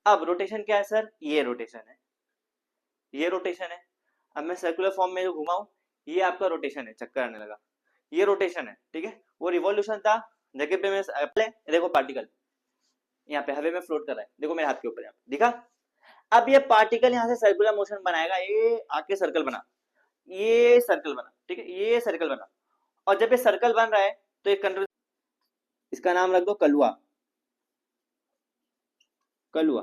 अब रोटेशन क्या है सर, ये रोटेशन है, ये रोटेशन है। अब मैं सर्कुलर फॉर्म में जो घुमाऊं, ये आपका रोटेशन है, चक्कर आने लगा, ये रोटेशन है, ठीक है। वो रिवॉल्यूशन था, जगह पे मैं देखो पार्टिकल यहाँ पे हवा में फ्लोट कर रहा है, देखो मेरे हाथ के ऊपर, यहाँ पे दिखा। अब ये पार्टिकल यहाँ से सर्कुलर मोशन बनाएगा, ये आके सर्कल बना, ये सर्कल बना, ठीक है, ये सर्कल बना। और जब ये सर्कल बन रहा है तो एक कंट्रोल, इसका नाम रख दो कलुआ। कलुआ,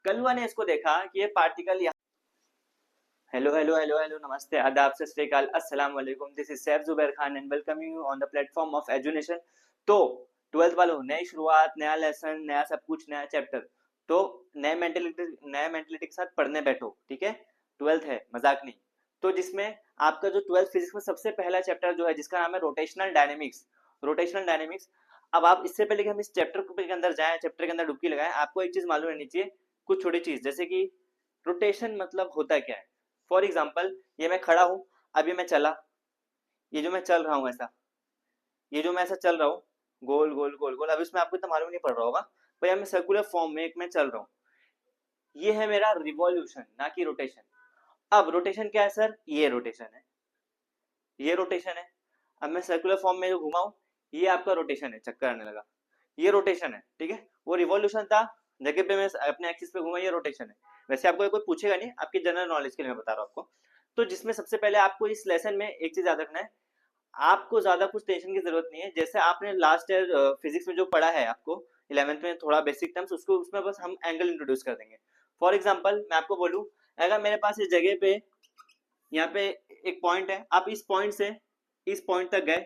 कलुआ ने इसको देखा कि ये पार्टिकल यहाँ, हेलो हेलो हेलो हेलो, नमस्ते, आदाब, सत श्री अकाल, अस्सलाम वालेकुम, this is Saif Zubair Khan and welcome you on the platform of Edunation. तो 12th वालों, नई शुरुआत, नया लेसन, नया सब कुछ, नया चैप्टर। तो नए मेंटेलिटी के साथ पढ़ने बैठो, ठीक है। 12th है, मजाक नहीं। तो जिसमें आपका जो 12th फिजिक्स में सबसे पहला चैप्टर जो है, जिसका नाम है रोटेशनल डायनेमिक्स। Rotational dynamics. अब आप इससे पहले कि हम इस चैप्टर के अंदर जाएं, चैप्टर के अंदर डुबकी लगाएं, आपको एक चीज मालूम रहनी चाहिए, कुछ छोटी चीज, जैसे कि रोटेशन मतलब होता क्या है। फॉर एग्जाम्पल, ये मैं खड़ा हूं, अभी मैं चला, ये जो मैं चल रहा हूं ऐसा, ये जो मैं ऐसा चल रहा हूँ, गोल गोल गोल गोल, अभी उसमें आपको इतना मालूम नहीं पड़ रहा होगा, पर यहाँ मैं सर्कुलर फॉर्म में एक मैं चल रहा हूँ, ये है मेरा रिवॉल्यूशन, ना कि रोटेशन। अब रोटेशन क्या है सर, ये रोटेशन है, ये रोटेशन है। अब मैं सर्कुलर फॉर्म में जो घुमाऊं, ये आपका रोटेशन है, चक्कर आने लगा, ये रोटेशन है, ठीक है। वो रिवॉल्यूशन था, जगह पे मैं अपने एक्सिस पे घूमा, ये रोटेशन है। वैसे आपको कोई पूछेगा नहीं, आपकी जनरल नॉलेज के लिए मैं बता रहा हूँ आपको। तो जिसमें सबसे पहले आपको इस लेसन में एक चीज याद रखना है, आपको ज्यादा कुछ टेंशन की जरूरत नहीं है। जैसे आपने लास्ट ईयर फिजिक्स में जो पढ़ा है आपको 11th में, थोड़ा बेसिक टर्म्स, उसको उसमें बस हम एंगल इंट्रोड्यूस कर देंगे। फॉर एग्जांपल मैं आपको बोलूं, अगर मेरे पास इस जगह पे, यहाँ पे एक पॉइंट है, आप इस पॉइंट से इस पॉइंट तक गए,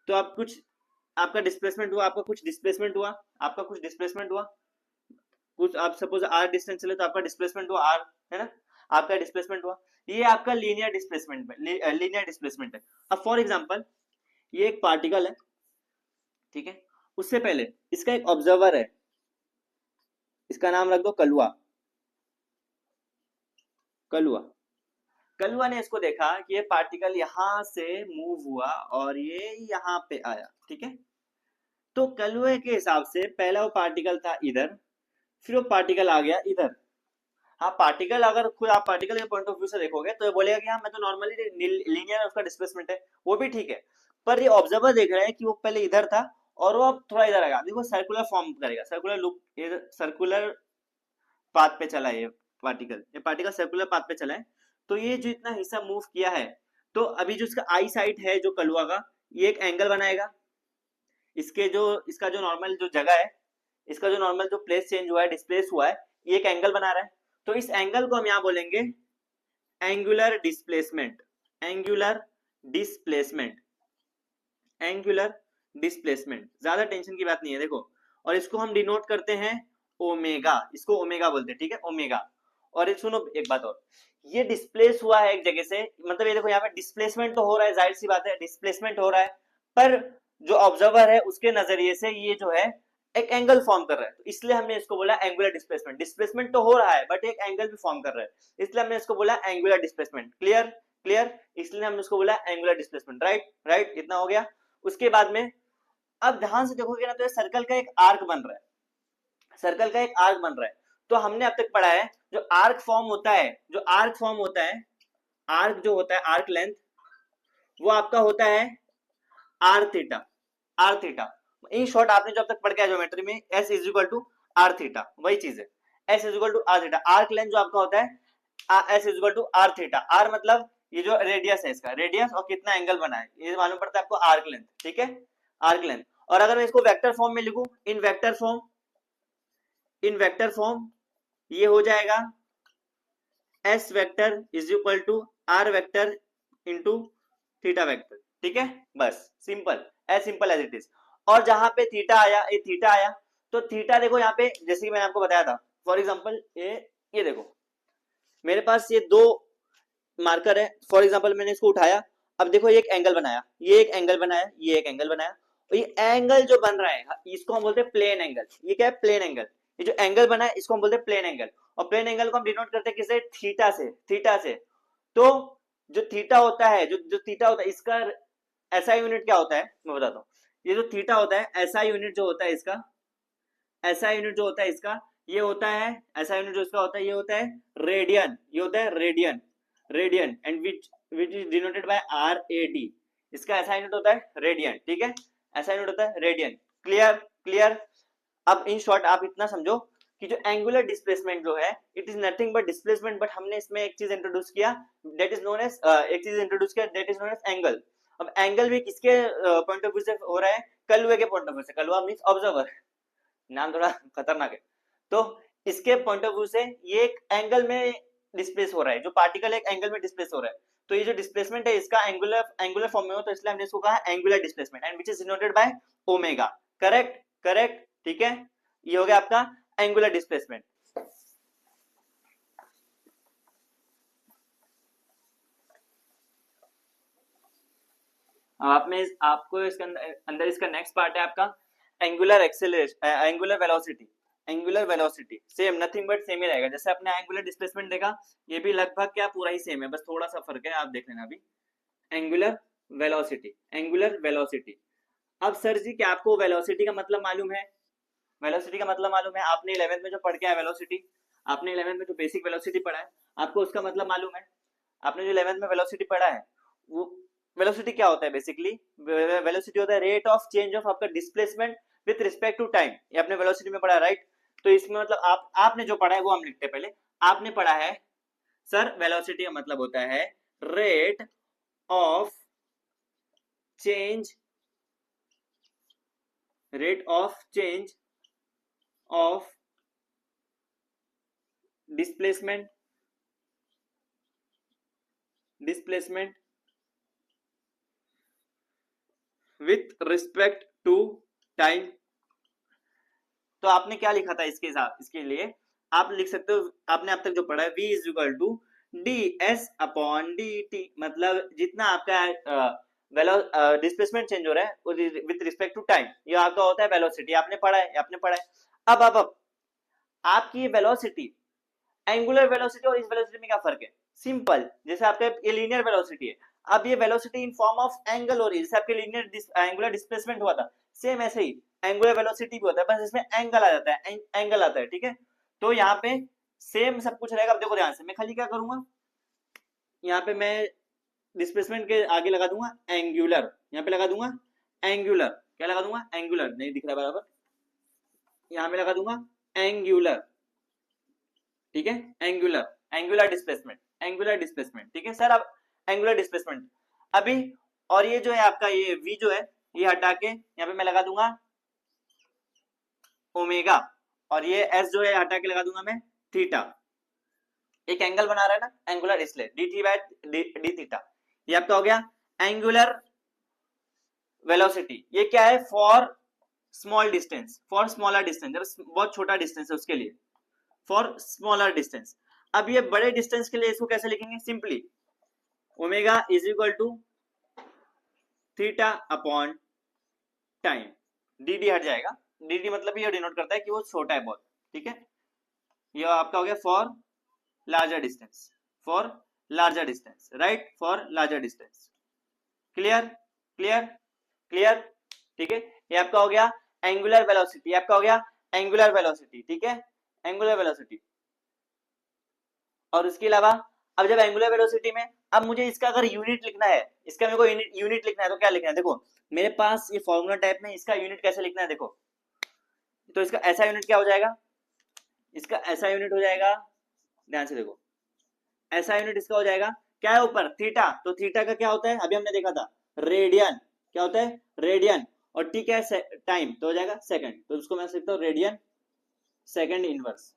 तो आप कुछ, आपका डिस्प्लेसमेंट हुआ, आपका कुछ डिस्प्लेसमेंट हुआ, आपका कुछ डिस्प्लेसमेंट हुआ, कुछ आप सपोज आर डिस्टेंस चले तो आपका डिस्प्लेसमेंट हुआ आर, है ना, आपका डिस्प्लेसमेंट हुआ। ये आपका लीनियर डिस्प्लेसमेंट, लीनियर डिस्प्लेसमेंट है। अब फॉर एग्जांपल, ये एक पार्टिकल है, ठीक है। उससे पहले इसका एक ऑब्जर्वर है, इसका नाम रख दो कलुआ। कलुआ, कलुआ ने इसको देखा कि ये पार्टिकल यहां से मूव हुआ और ये यहां पे आया, ठीक है। तो कलुए के हिसाब से पहला वो पार्टिकल था इधर, फिर वो पार्टिकल आ गया इधर। हाँ, पार्टिकल अगर खुद आप पार्टिकल के पॉइंट ऑफ व्यू से देखोगे तो ये बोलेगा कि हाँ मैं तो नॉर्मली लीनियर उसका डिस्प्लेसमेंट है, वो भी ठीक है। पर ये ऑब्जर्वर देख रहा है कि वो पहले इधर था और वो अब थोड़ा इधर आएगा, देखो सर्कुलर फॉर्म करेगा, सर्कुलर लूप, सर्कुलर पाथ पे चला है ये पार्टिकल सर्कुलर पाथ पे चला है। तो ये जो इतना हिस्सा मूव किया है, तो अभी जो इसका आई साइट है जो कलुआ का, ये एक एंगल बनाएगा। इसके जो, इसका जो नॉर्मल जो जगह है, इसका जो नॉर्मल जो प्लेस चेंज हुआ है, डिस्प्लेस हुआ है, ये एक एंगल बना रहा है। तो इस एंगल को हम यहाँ बोलेंगे angular displacement. Angular displacement, angular displacement, ज्यादा टेंशन की बात नहीं है, देखो। और इसको हम डिनोट करते हैं ओमेगा, इसको ओमेगा बोलते हैं, ठीक है, ओमेगा। और ये सुनो एक बात और, ये डिस्प्लेस हुआ है एक जगह से, मतलब ये देखो यहाँ पे डिस्प्लेसमेंट तो हो रहा है, जाहिर सी बात है डिस्प्लेसमेंट हो रहा है, पर जो ऑब्जर्वर है उसके नजरिए से ये जो है एक एंगल फॉर्म कर रहा है, तो इसलिए हमने इसको बोला एंगुलर डिस्प्लेसमेंट। डिस्प्लेसमेंट तो हो रहा है बट एक एंगल भी फॉर्म कर रहा है, इसलिए हमने इसको बोला एंगुलर डिस्प्लेसमेंट। क्लियर, क्लियर, इसलिए हमने इसको बोला एंगुलर डिस्प्लेसमेंट। राइट, राइट, इतना हो गया। उसके बाद में अब ध्यान से देखोगे ना, तो ये सर्कल का एक आर्क बन रहा है, सर्कल का एक आर्क बन रहा है। तो हमने अब तक पढ़ा है, जो आर्क फॉर्म होता है, जो आर्क फॉर्म होता है, आर्क जो होता है, आर्क लेंथ, वो आपका होता है R theta, R theta. In short आपने जो अब तक पढ़ के ज्योमेट्री में, S is equal to R theta, वही चीज है, S is equal to R theta. Arc length जो आपका होता है S is equal to R theta. R मतलब ये जो रेडियस है, इसका रेडियस और कितना एंगल बना है, ये मालूम पड़ता है आपको आर्क लेंथ, ठीक है, आर्क लेंथ। और अगर मैं इसको वेक्टर फॉर्म में लिखूं, in vector form, in vector form, ये हो जाएगा S vector is equal to R vector into theta vector, ठीक है, बस simple, as simple as it is. और जहां पे थीटा आया, ये थीटा आया, तो थीटा देखो यहाँ पे, जैसे कि मैंने आपको बताया था, फॉर एग्जांपल ये देखो मेरे पास ये दो मार्कर है, फॉर एग्जांपल मैंने इसको उठाया, अब देखो ये एक एंगल बनाया, ये एक एंगल बनाया, ये एक एंगल बनाया, और ये एंगल जो बन रहा है इसको हम बोलते हैं प्लेन एंगल। ये क्या है, प्लेन एंगल। ये जो एंगल बना है इसको हम बोलते हैं प्लेन एंगल। और प्लेन एंगल को हम डिनोट करते हैं किससे, थीटा से, थीटा से। तो जो थीटा होता है, जो जो थीटा होता है, इसका ऐसा यूनिट क्या होता है मैं बताता हूँ। ये जो थीटा होता है, ऐसा यूनिट जो होता है इसका, ऐसा यूनिट जो होता है इसका, ये होता है, ऐसा यूनिट जो इसका होता है ये होता है रेडियन, ये होता है radian, radian and which is denoted by RAD। इसका ऐसा यूनिट होता है रेडियन, ठीक है, ऐसा यूनिट होता है रेडियन। Clear, clear. अब इन शॉर्ट आप इतना समझो कि जो एंगुलर डिस्प्लेसमेंट जो है it is nothing but displacement, but हमने इसमें एक चीज इंट्रोड्यूस किया दैट इज नोन एज एक चीज इंट्रोड्यूस किया that is known as angle. अब एंगल भी किसके पॉइंट ऑफ व्यू से हो रहा है, कलवे के पॉइंट ऑफ व्यू से। कलवा मींस ऑब्जर्वर, नाम थोड़ा खतरनाक है। तो इसके पॉइंट ऑफ व्यू से ये एक एंगल में डिस्प्लेस हो रहा है, जो पार्टिकल एक एंगल में डिस्प्लेस हो रहा है। तो ये जो डिस्प्लेसमेंट है इसका एंगुलर एंगुलर फॉर्म में हो, तो इसलिए हमने इसको कहा angular displacement and which is denoted by omega. Correct, correct, ठीक है, ये हो गया आपका एंगुलर डिस्प्लेसमेंट। आप में आपको इसके अंदर इसका नेक्स्ट पार्ट है आपका angular acceleration, angular velocity. Angular velocity same nothing but same ही रहेगा, जैसे आपने एंगुलर डिस्प्लेसमेंट देखा, ये भी लगभग क्या पूरा ही सेम है, बस थोड़ा सा फर्क है, आप देख लेना अभी। Angular velocity, angular velocity. अब सर जी क्या आपको वेलोसिटी का मतलब मालूम है? वेलोसिटी का मतलब मालूम है, आपने 11th में जो पढ़ के आया वेलोसिटी, आपने 11th में जो बेसिक वेलोसिटी पढ़ा है, आपको उसका मतलब मालूम है? आपने जो 11th में वेलोसिटी पढ़ा है, वो वेलोसिटी क्या होता है? बेसिकली वेलोसिटी होता है रेट ऑफ चेंज ऑफ आपका displacement with respect to time. ये आपने वेलोसिटी में पढ़ा है, राइट? तो इसमें मतलब आपने जो पढ़ा है वो हम लिखते हैं पहले। आपने पढ़ा है सर वेलोसिटी का मतलब होता है rate of change, rate of change of displacement, displacement with respect to time. तो आपने क्या लिखा था इसके साथ? इसके लिए आप लिख सकते हो, आपने अब तक जो पढ़ा है v is equal to ds upon dt, मतलब जितना आपका डिस्प्लेसमेंट चेंज हो रहा है विथ रिस्पेक्ट टू टाइम, ये आपका होता है वेलोसिटी। आपने पढ़ा है, आपने पढ़ा है। अब आपकी ये वेलोसिटी, एंगुलर वेलोसिटी और इस वेलोसिटी में क्या फर्क है? सिंपल, जैसे आपका ये लीनियर वेलोसिटी है, अब ये velocity in form of angle हो रही है, जैसे आपके लीनियर एंगुलर डिस्प्लेसमेंट हुआ था, सेम ऐसे ही एंगुलर वेलोसिटी भी होता है, बस इसमें एंगल आ जाता है, एंगल आता है, ठीक है? तो यहाँ पे सेम सब कुछ रहेगा। अब देखो ध्यान से, मैं खाली क्या करूंगा, यहाँ पे मैं डिस्प्लेसमेंट के आगे लगा दूंगा एंगुलर, यहाँ पे लगा दूंगा एंगुलर, क्या लगा दूंगा? एंगुलर, नहीं दिख रहा बराबर, यहाँ पे लगा दूंगा एंगुलर, ठीक है, angular, angular displacement, angular displacement, ठीक है सर। अब एंगुलर डिस्प्लेसमेंट अभी, और ये जो है आपका ये v जो है ये हटा के यहाँ पे मैं लगा दूंगा ओमेगा, और ये s जो है हटा के लगा दूंगा मैं थीटा। एक एंगल बना रहा है ना एंगुलर, इसलिए डी थी बाय डी थीटा। ये आपका हो गया एंगुलर वेलोसिटी। ये क्या है? For small distance, for smaller distance, जब बहुत छोटा डिस्टेंस है उसके लिए, फॉर स्मॉलर डिस्टेंस। अब ये बड़े डिस्टेंस के लिए इसको कैसे लिखेंगे? Simply omega is equal to theta upon time, D D हट जाएगा, डी डी मतलब ये डिनोट करता है कि वो छोटा है बहुत, ठीक है? ये आपका हो गया for larger distance, for larger distance, right, for larger distance. Clear, clear, clear, ठीक है? ये आपका हो गया एंगुलर वेलोसिटी, आपका हो गया एंगुलर वेलोसिटी, ठीक है, एंगुलर वेलोसिटी। और उसके अलावा अब जब एंगुलर वेलोसिटी में, अब मुझे इसका अगर यूनिट लिखना है, इसका मेरे को यूनिट लिखना है, तो क्या लिखना है? देखो मेरे पास ये फॉर्मूला टाइप में, इसका यूनिट कैसे लिखना है देखो, तो इसका ऐसा यूनिट क्या हो जाएगा? इसका ऐसा यूनिट हो जाएगा, ध्यान से देखो, ऐसा यूनिट इसका हो जाएगा, क्या है ऊपर? थीटा, तो थीटा का क्या होता है? अभी हमने देखा था रेडियन, क्या होता है? रेडियन। और टी क्या है? टाइम, तो हो जाएगा सेकंड, तो उसको मैं लिखता हूँ रेडियन सेकंड इनवर्स।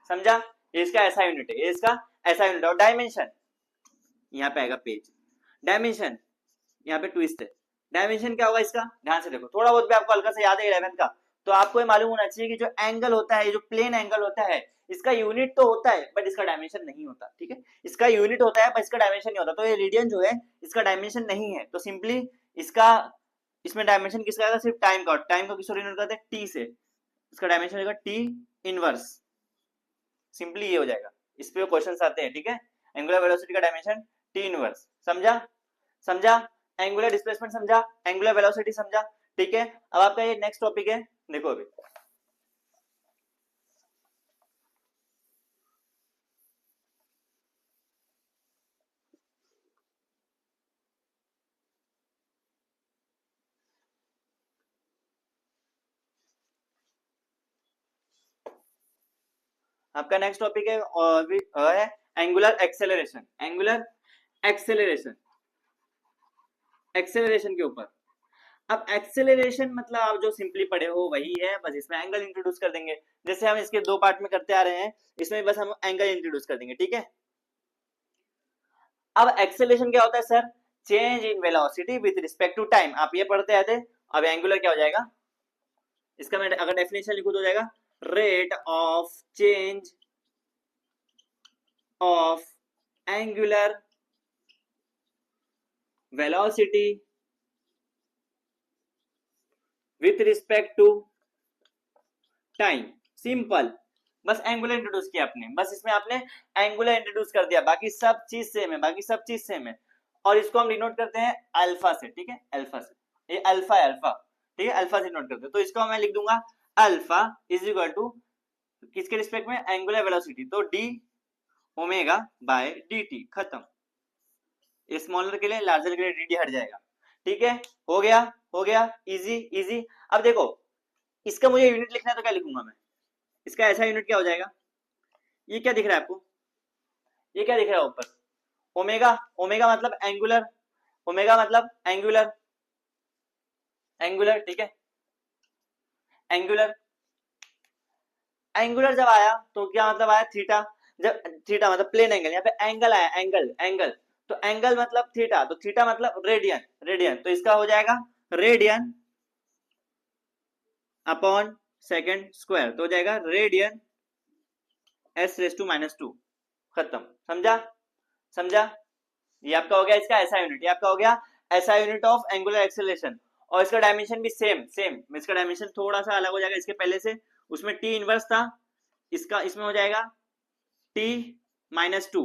समझा? ये इसका ऐसा यूनिट है, ये इसका ऐसा यूनिट। और डायमेंशन यहाँ पे आएगा पेज, डायमेंशन यहाँ पे ट्विस्ट है। डायमेंशन क्या होगा इसका? ध्यान से देखो, थोड़ा बहुत भी आपको हल्का से याद है 11th का, तो आपको ये मालूम होना चाहिए कि जो एंगल होता है, जो प्लेन एंगल होता है, इसका यूनिट तो होता है बट इसका डायमेंशन नहीं होता, ठीक है? इसका यूनिट होता है पर इसका डायमेंशन नहीं होता। तो ये रेडियन जो है इसका डायमेंशन नहीं है, तो सिंपली इसका, इसमें डायमेंशन किसका आएगा? सिर्फ टाइम का। टाइम को किसको डिनोट करते हैं? टी से, इसका डायमेंशन होगा टी इनवर्स। सिंपली ये हो जाएगा, इस पे क्वेश्चंस आते हैं, ठीक है? एंगुलर वेलोसिटी का डायमेंशन टी इनवर्स। समझा? समझा? एंगुलर डिस्प्लेसमेंट समझा, एंगुलर वेलोसिटी समझा, ठीक है? अब आपका ये नेक्स्ट टॉपिक है, देखो अभी आपका नेक्स्ट टॉपिक है angular acceleration. Angular acceleration, acceleration के ऊपर। अब एक्सेलरेशन मतलब आप जो सिंपली पढ़े हो वही है, बस इसमें एंगल इंट्रोड्यूस कर देंगे, जैसे हम इसके दो पार्ट में करते आ रहे हैं, इसमें बस हम एंगल इंट्रोड्यूस कर देंगे, ठीक है। अब एक्सेलरेशन क्या होता है sir? Change in velocity with respect to time, आप ये पढ़ते आते। अब एंगुलर क्या हो जाएगा? इसका मैं अगर डेफिनेशन लिखूं तो हो जाएगा rate of change of angular velocity with respect to time. Simple, बस एंगुलर इंट्रोड्यूस किया आपने, बस इसमें आपने एंगुलर इंट्रोड्यूस कर दिया, बाकी सब चीज सेम है, बाकी सब चीज सेम है। और इसको हम डिनोट करते हैं अल्फा से, ठीक है, अल्फा से। ये अल्फा है, अल्फा, ठीक है, अल्फा से डिनोट करते हैं। तो इसको मैं लिख दूंगा अल्फा इज इक्वल टू किसके रिस्पेक्ट में? एंगुलर वेलोसिटी, तो D omega bye D T, खत्म। स्मॉलर के लिए लार्जर के लिए डी टी हट जाएगा, ठीक है। हो गया, हो गया, इजी इजी। अब देखो इसका मुझे यूनिट लिखना है तो क्या लिखूंगा मैं? इसका ऐसा यूनिट क्या हो जाएगा? ये क्या दिख रहा है आपको? ये क्या दिख रहा है ऊपर? ओमेगा, ओमेगा मतलब एंगुलर, ओमेगा मतलब एंगुलर, एंगुलर, ठीक है, एंगुलर। एंगुलर जब आया तो क्या मतलब आया? थीटा। जब थीटा मतलब प्लेन एंगल, यहाँ पे एंगल आया, एंगल, एंगल, तो एंगल मतलब थीटा, तो थीटा मतलब रेडियन, रेडियन, तो इसका हो जाएगा रेडियन अपॉन सेकेंड स्क्वायर, तो हो जाएगा radian S raise to minus two, खत्म। समझा? समझा? ये आपका हो गया इसका ऐसा यूनिट, ये आपका हो गया ऐसा यूनिट ऑफ एंगुलर एक्सेलरेशन। और इसका डायमेंशन भी सेम सेम, इसका डायमेंशन थोड़ा सा अलग हो जाएगा इसके पहले से, उसमें टी इनवर्स था, इसका इसमें हो जाएगा टी माइनस टू।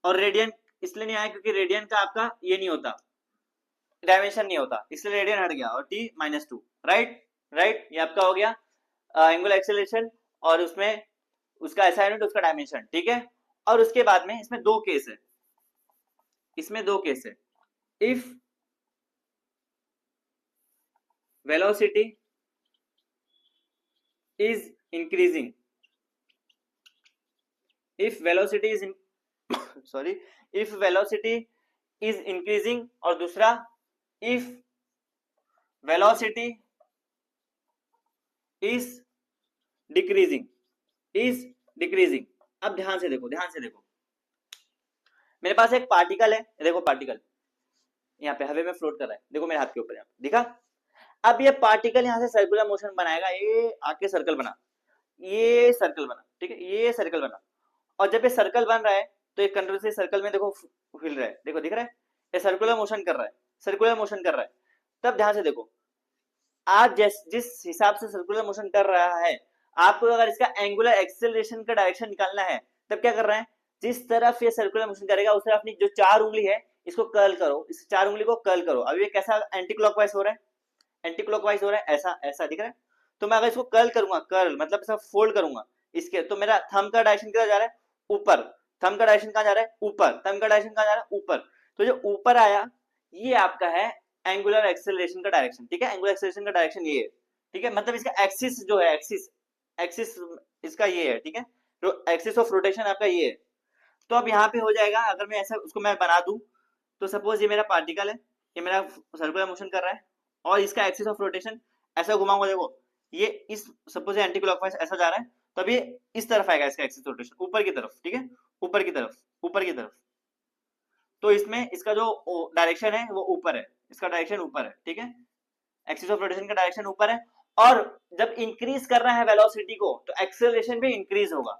और रेडियन इसलिए नहीं आया क्योंकि रेडियन का आपका ये नहीं होता, डायमेंशन नहीं होता, इसलिए रेडियन हट गया, और T minus two, right, right. ये आपका हो गया एंगुलर एक्सेलरेशन, और उसमें उसका ऐसा यूनिट, उसका डायमेंशन, ठीक है। और उसके बाद में इसमें दो केस है, इसमें दो केस है। If velocity is increasing, if velocity is in, sorry, if velocity is increasing, और दूसरा if velocity is decreasing, is decreasing। अब ध्यान से देखो, ध्यान से देखो, मेरे पास एक पार्टिकल है, देखो पार्टिकल यहाँ पे हवा में फ्लोट कर रहा है, देखो मेरे हाथ के ऊपर, यहाँ दिखा। अब ये पार्टिकल यहाँ से सर्कुलर मोशन बनाएगा, ये आके सर्कल बना, ये सर्कल बना, ठीक है, ये सर्कल बना। और जब ये सर्कल बन रहा है तो एक कंट्रोल से सर्कल में देखो हिल रहा है, देखो दिख रहा है, ये सर्कुलर मोशन कर रहा है, सर्कुलर मोशन कर रहा है। तब ध्यान से देखो, आज जिस हिसाब से सर्कुलर मोशन कर रहा है, आपको अगर इसका एंगुलर एक्सेलरेशन का डायरेक्शन निकालना है, तब क्या कर रहे हैं? जिस तरफ ये सर्कुलर मोशन करेगा उस तरफ अपनी जो चार उंगली है इसको कर्ल करो, इस चार उंगली को कर्ल करो। अब ये कैसा एंटी क्लॉकवाइज हो रहा है? एंटी क्लॉकवाइज हो रहा है, ऐसा ऐसा दिख रहा है। तो मैं अगर इसको कर्ल करूंगा, कर्ल मतलब ऐसा फोल्ड करूंगा इसके, तो मेरा थंब का डायरेक्शन किधर जा रहा है? ऊपर। थंब का डायरेक्शन कहां जा रहा है? ऊपर। थंब का डायरेक्शन कहां जा रहा है? ऊपर। तो जो ऊपर आया ये आपका है एंगुलर एक्सेलरेशन का डायरेक्शन, ठीक है, एंगुलर एक्सेलरेशन का डायरेक्शन ये है, ठीक है, मतलब इसका एक्सिस जो है, एक्सिस, एक्सिस इसका ये है, ठीक है, तो एक्सिस ऑफ रोटेशन आपका ये है। तो अब यहाँ पे हो जाएगा, अगर मैं ऐसा उसको मैं बना दूं, तो सपोज ये मेरा पार्टिकल है, ये मेरा सर्कुलर मोशन कर रहा है, और इसका एक्सिस ऑफ रोटेशन ऐसा घुमाऊंगा, देखो ये इस सपोज एंटी क्लॉकवाइज ऐसा जा रहा है, तब ये इस तरफ आएगा, इसका एक्सिस रोटेशन ऊपर की तरफ, ठीक है, ऊपर की तरफ, ऊपर की तरफ। तो इसमें इसका जो डायरेक्शन है वो ऊपर है, इसका डायरेक्शन ऊपर है, ठीक है, एक्सिस ऑफ रोटेशन का डायरेक्शन ऊपर है। और जब इंक्रीज करना है वेलोसिटी को तो एक्सेलरेशन भी इंक्रीज होगा,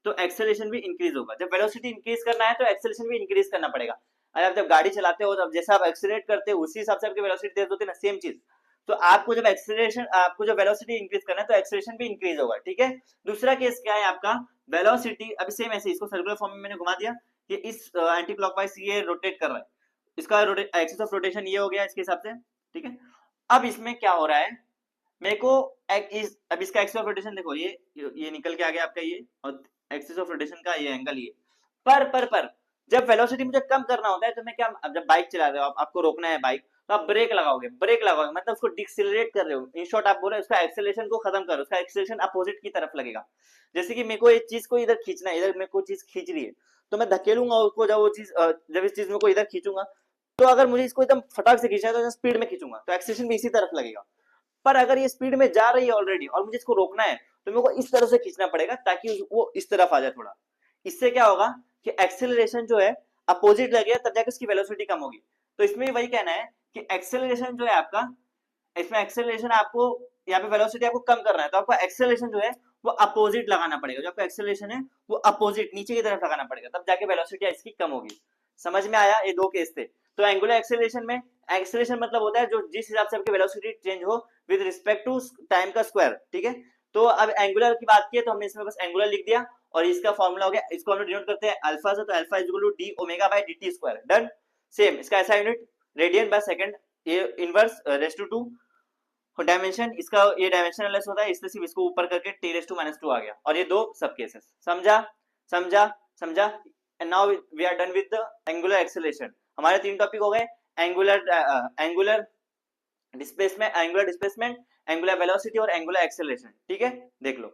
तो एक्सेलरेशन भी इंक्रीज होगा। जब वेलोसिटी इंक्रीज करना है तो एक्सेलरेशन भी इंक्रीज करना पड़ेगा। अगर आप जब गाड़ी चलाते हो तब जैसा आप एक्सेलरेट करते हो उसी हिसाब से आपकी वेलोसिटी तेज होती है ना, सेम चीज। तो आपको जब एक्सेलरेशन, आपको जब वेलोसिटी इंक्रीज करना है तो एक्सेलरेशन भी इंक्रीज होगा, ठीक है। दूसरा केस क्या है आपका? वेलोसिटी अभी सेम ऐसे, इसको सर्कुलर फॉर्म में मैंने घुमा दिया, ये इस एंटी क्लॉकवाइज ये रोटेट कर रहा है, इसका एक्सिस ऑफ रोटेशन ये हो गया इसके हिसाब से, ठीक है। अब इसमें क्या हो रहा है, मेरे को अब इसका एक्सिस ऑफ रोटेशन देखो, ये निकल के आ गया आपका ये, और एक्सिस ऑफ रोटेशन का ये एंगल ये, पर जब वेलोसिटी मुझे कम करना होता है तो मैं क्या, अब जब बाइक चला रहे हो आपको रोकना है बाइक, तो आप ब्रेक लगाओगे मतलब उसको डिक्सिलरेट कर रहे हो, इन शॉर्ट आप बोल रहे हो उसका एक्सेलरेशन को खत्म करो, उसका एक्सेलरेशन अपोजिट की तरफ लगेगा। जैसे कि मेरे को एक चीज को इधर खींचना है, इधर मेरे को चीज खींच रही है, तो मैं धकेलूंगा उसको, जब वो चीज जब इस चीज में को इधर खींचूंगा, तो अगर मुझे इसको एकदम फटाक से खींचना है तो स्पीड में खींचूंगा, तो एक्सेलरेशन भी इसी तरफ लगेगा। पर अगर ये स्पीड में जा रही है ऑलरेडी और मुझे इसको रोकना है, तो मेरे को इस तरह से खींचना पड़ेगा ताकि वो इस तरफ आ जाए थोड़ा। इससे क्या होगा कि एक्सेलरेशन जो है अपोजिट लगेगा, तब जाकर इसकी वेलोसिटी कम होगी। तो इसमें वही कहना है कि एक्सेलरेशन जो है आपका, इसमें एक्सेलरेशन आपको, यहाँ पे वेलोसिटी आपको कम करना है, तो आपको एक्सेलरेशन जो है वो अपोजिट लगाना पड़ेगा, जो आपका एक्सेलरेशन है वो अपोजिट नीचे की तरफ लगाना पड़ेगा, तब जाके वेलोसिटी इसकी कम होगी। समझ में आया? ये दो केस थे। तो एंगुलर एक्सेलरेशन में, एक्सेलरेशन मतलब होता है जो जिस हिसाब से आपकी वेलोसिटी चेंज हो विद रिस्पेक्ट टू टाइम का स्क्वायर, ठीक है। तो अब एंगुलर की बात की है तो हमने इसमें बस एंगुलर लिख दिया, और इसका फॉर्मूला हो गया, इसको हम डिनोट करते हैं अल्फा से, तो alpha is equal to D omega by dt square. Done. Same इसका ऐसा यूनिट रेडियन बाय सेकंड, ये इनवर्स रेस टू 2, डायमेंशन इसका ये डायमेंशनलेस होता है, इसलिए सिर्फ इसको ऊपर करके t⁻² आ गया, और ये दो सब केसेस। समझा? समझा? समझा? And now we are done with the angular acceleration. हमारे 3 टॉपिक हो गए, एंगुलर डिस्प्लेसमेंट, एंगुलर वेलोसिटी और एंगुलर एक्सेलरेशन। ठीक है, देख लो।